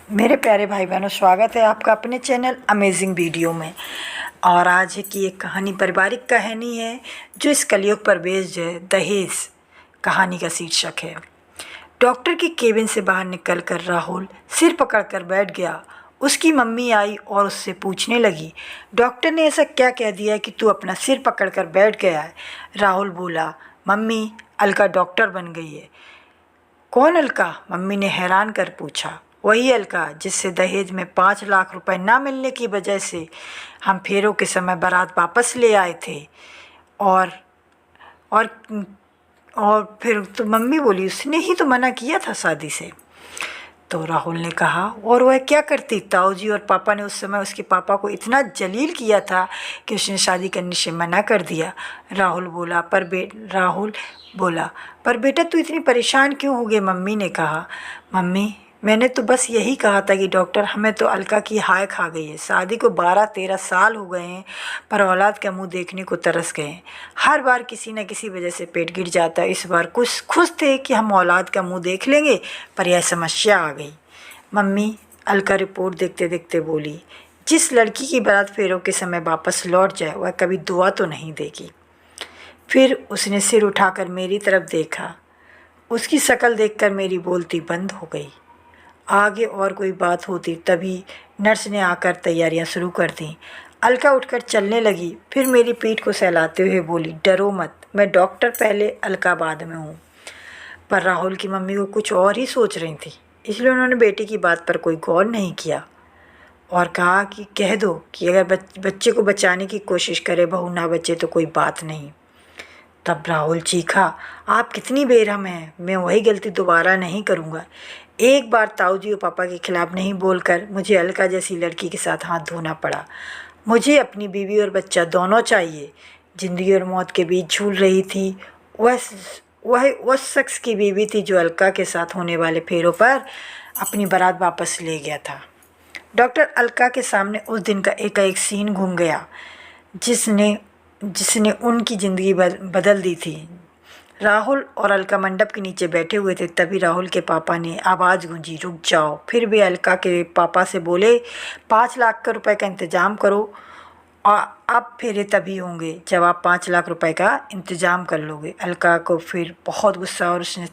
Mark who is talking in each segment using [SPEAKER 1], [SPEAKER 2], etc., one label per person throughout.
[SPEAKER 1] मेरे प्यारे भाई बहनों, स्वागत है आपका अपने चैनल अमेजिंग वीडियो में। और आज की एक कहानी पारिवारिक कहानी है जो इस कलयुग पर बेस्ड है। दहेज कहानी का शीर्षक है। डॉक्टर की केबिन से बाहर निकलकर राहुल सिर पकड़कर बैठ गया। उसकी मम्मी आई और उससे पूछने लगी, डॉक्टर ने ऐसा क्या कह दिया कि तू अपना सिर पकड़कर बैठ गया है? राहुल बोला, मम्मी, अलका डॉक्टर बन गई है। कौन अलका? मम्मी ने हैरान कर पूछा। वही अलका जिससे दहेज में 5 लाख रुपए ना मिलने की वजह से हम फेरों के समय बारात वापस ले आए थे। और और और फिर तो मम्मी बोली, उसने ही तो मना किया था शादी से। तो राहुल ने कहा, और वह क्या करती? ताऊ जी और पापा ने उस समय उसके पापा को इतना जलील किया था कि उसने शादी करने से मना कर दिया। राहुल बोला, पर बेटा तू इतनी परेशान क्यों हो गई? मम्मी ने कहा, मम्मी, मैंने तो बस यही कहा था कि डॉक्टर, हमें तो अलका की हाय खा गई है। शादी को 12-13 साल हो गए हैं, पर औलाद का मुंह देखने को तरस गए हैं। हर बार किसी न किसी वजह से पेट गिर जाता है। इस बार कुछ खुश थे कि हम औलाद का मुंह देख लेंगे, पर यह समस्या आ गई। मम्मी, अलका रिपोर्ट देखते देखते बोली, जिस लड़की की बारात फेरों के समय वापस लौट जाए वह कभी दुआ तो नहीं देगी। फिर उसने सिर उठाकर मेरी तरफ देखा। उसकी शक्ल देखकर मेरी बोलती बंद हो गई। आगे और कोई बात होती तभी नर्स ने आकर तैयारियां शुरू कर दी। अलका उठकर चलने लगी, फिर मेरी पीठ को सहलाते हुए बोली, डरो मत, मैं डॉक्टर पहले, अलका बाद में हूँ। पर राहुल की मम्मी को कुछ और ही सोच रही थी, इसलिए उन्होंने बेटी की बात पर कोई गौर नहीं किया और कहा कि कह दो कि अगर बच्चे को बचाने की कोशिश करे, बहू ना बचे तो कोई बात नहीं। तब राहुल चीखा, आप कितनी बेरहम हैं, मैं वही गलती दोबारा नहीं करूँगा। एक बार ताऊ जी और पापा के खिलाफ नहीं बोलकर मुझे अलका जैसी लड़की के साथ हाथ धोना पड़ा। मुझे अपनी बीवी और बच्चा दोनों चाहिए। ज़िंदगी और मौत के बीच झूल रही थी। वह उस शख्स की बीवी थी जो अलका के साथ होने वाले फेरों पर अपनी बारात वापस ले गया था। डॉक्टर अलका के सामने उस दिन का एक सीन घूम गया जिसने जिसने उनकी ज़िंदगी बदल दी थी। राहुल और अलका मंडप के नीचे बैठे हुए थे, तभी राहुल के पापा ने आवाज़ गूंजी, रुक जाओ। फिर भी अलका के पापा से बोले, 5 लाख रुपए का इंतज़ाम करो और अब फेरे तभी होंगे जब आप 5 लाख रुपए का इंतज़ाम कर लोगे। अलका को फिर बहुत गुस्सा और उसने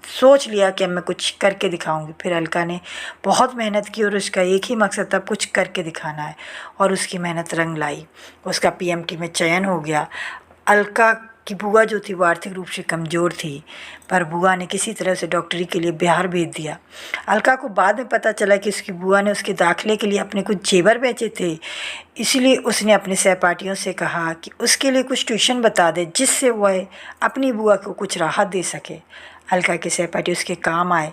[SPEAKER 1] सोच लिया कि अब मैं कुछ करके दिखाऊंगी। फिर अलका ने बहुत मेहनत की और उसका एक ही मकसद था, कुछ करके दिखाना है, और उसकी मेहनत रंग लाई। उसका पीएमटी में चयन हो गया। अलका की बुआ जो थी वो आर्थिक रूप से कमज़ोर थी, पर बुआ ने किसी तरह से डॉक्टरी के लिए बिहार भेज दिया। अलका को बाद में पता चला कि उसकी बुआ ने उसके दाखिले के लिए अपने कुछ जेवर बेचे थे, इसलिए उसने अपने सहपाठियों से कहा कि उसके लिए कुछ ट्यूशन बता दे जिससे वह अपनी बुआ को कुछ राहत दे सके। अलका के सहपाठी उसके काम आए।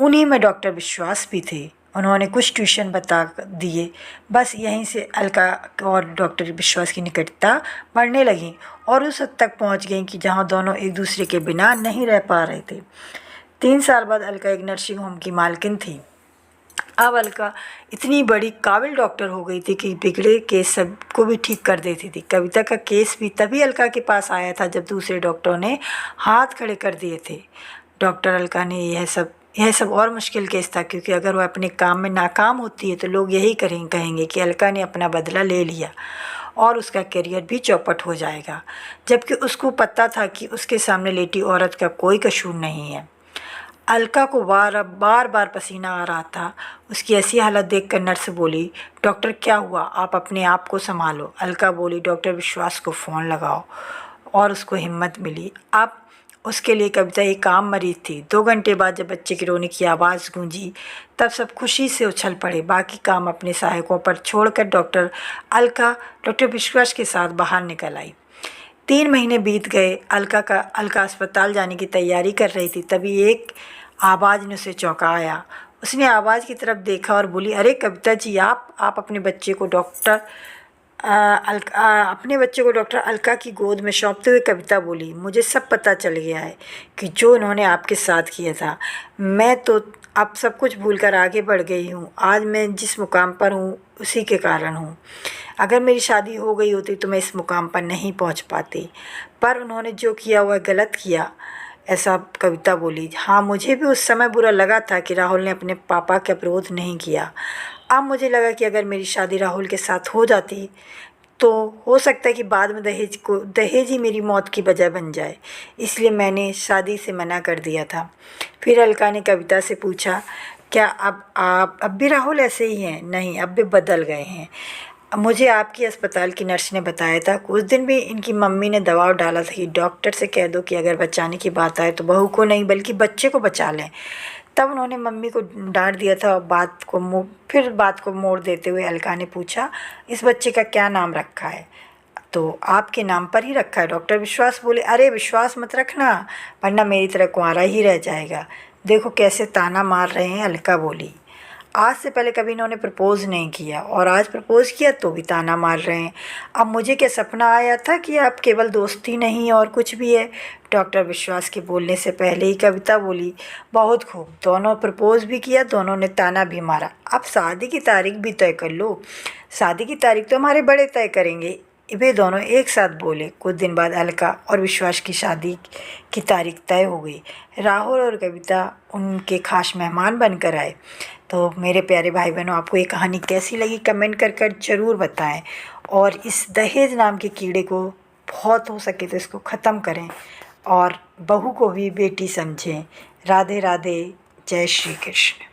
[SPEAKER 1] उन्हीं में डॉक्टर विश्वास भी थे। उन्होंने कुछ ट्यूशन बता दिए। बस यहीं से अलका और डॉक्टर विश्वास की निकटता बढ़ने लगी और उस हद तक पहुंच गई कि जहां दोनों एक दूसरे के बिना नहीं रह पा रहे थे। 3 साल बाद अलका एक नर्सिंग होम की मालकिन थी। अब अलका इतनी बड़ी काबिल डॉक्टर हो गई थी कि बिगड़े केस सबको भी ठीक कर देती थी। कविता का केस भी तभी अलका के पास आया था जब दूसरे डॉक्टरों ने हाथ खड़े कर दिए थे। डॉक्टर अलका ने यह सब और मुश्किल केस था, क्योंकि अगर वह अपने काम में नाकाम होती है तो लोग यही कहेंगे कि अलका ने अपना बदला ले लिया और उसका करियर भी चौपट हो जाएगा, जबकि उसको पता था कि उसके सामने लेटी औरत का कोई कसूर नहीं है। अलका को बार बार पसीना आ रहा था। उसकी ऐसी हालत देखकर नर्स बोली, डॉक्टर क्या हुआ? आप अपने आप को संभालो। अलका बोली, डॉक्टर विश्वास को फ़ोन लगाओ। और उसको हिम्मत मिली। अब उसके लिए कविता एक आम मरीज थी। 2 घंटे बाद जब बच्चे की रोने की आवाज़ गूंजी तब सब खुशी से उछल पड़े। बाकी काम अपने सहायकों पर छोड़कर डॉक्टर विश्वास के साथ बाहर निकल आई। 3 महीने बीत गए। अलका अस्पताल जाने की तैयारी कर रही थी, तभी एक आवाज़ ने उसे चौंकाया। उसने आवाज़ की तरफ देखा और बोली, अरे कविता जी, आप अपने बच्चे को डॉक्टर अलका की गोद में सौंपते हुए कविता बोली, मुझे सब पता चल गया है कि जो उन्होंने आपके साथ किया था। मैं तो अब सब कुछ भूलकर आगे बढ़ गई हूँ। आज मैं जिस मुकाम पर हूँ उसी के कारण हूँ। अगर मेरी शादी हो गई होती तो मैं इस मुकाम पर नहीं पहुँच पाती, पर उन्होंने जो किया वह गलत किया। ऐसा कविता बोली। हाँ, मुझे भी उस समय बुरा लगा था कि राहुल ने अपने पापा का विरोध नहीं किया। अब मुझे लगा कि अगर मेरी शादी राहुल के साथ हो जाती तो हो सकता है कि बाद में दहेज ही मेरी मौत की वजह बन जाए, इसलिए मैंने शादी से मना कर दिया था। फिर अलका ने कविता से पूछा, क्या अब भी राहुल ऐसे ही हैं? नहीं, अब भी बदल गए हैं। मुझे आपकी अस्पताल की नर्स ने बताया था। उस दिन भी इनकी मम्मी ने दबाव डाला था कि डॉक्टर से कह दो कि अगर बचाने की बात आए तो बहू को नहीं बल्कि बच्चे को बचा लें। तब उन्होंने मम्मी को डांट दिया था और फिर बात को मोड़ देते हुए अलका ने पूछा, इस बच्चे का क्या नाम रखा है? तो आपके नाम पर ही रखा है। डॉक्टर विश्वास बोले, अरे विश्वास मत रखना वरना मेरी तरह कुंवारा ही रह जाएगा। देखो कैसे ताना मार रहे हैं। अलका बोली, आज से पहले कभी इन्होंने प्रपोज़ नहीं किया और आज प्रपोज़ किया तो भी ताना मार रहे हैं। अब मुझे क्या सपना आया था कि आप केवल दोस्ती नहीं और कुछ भी है? डॉक्टर विश्वास के बोलने से पहले ही कविता बोली, बहुत खूब, दोनों प्रपोज़ भी किया, दोनों ने ताना भी मारा। अब शादी की तारीख भी तय कर लो। शादी की तारीख तो हमारे बड़े तय करेंगे। वे दोनों एक साथ बोले। कुछ दिन बाद अलका और विश्वास की शादी की तारीख तय हो गई। राहुल और कविता उनके खास मेहमान बनकर आए। तो मेरे प्यारे भाई बहनों, आपको ये कहानी कैसी लगी कमेंट कर ज़रूर बताएं और इस दहेज नाम के कीड़े को बहुत हो सके तो इसको ख़त्म करें और बहू को भी बेटी समझें। राधे राधे, जय श्री कृष्ण।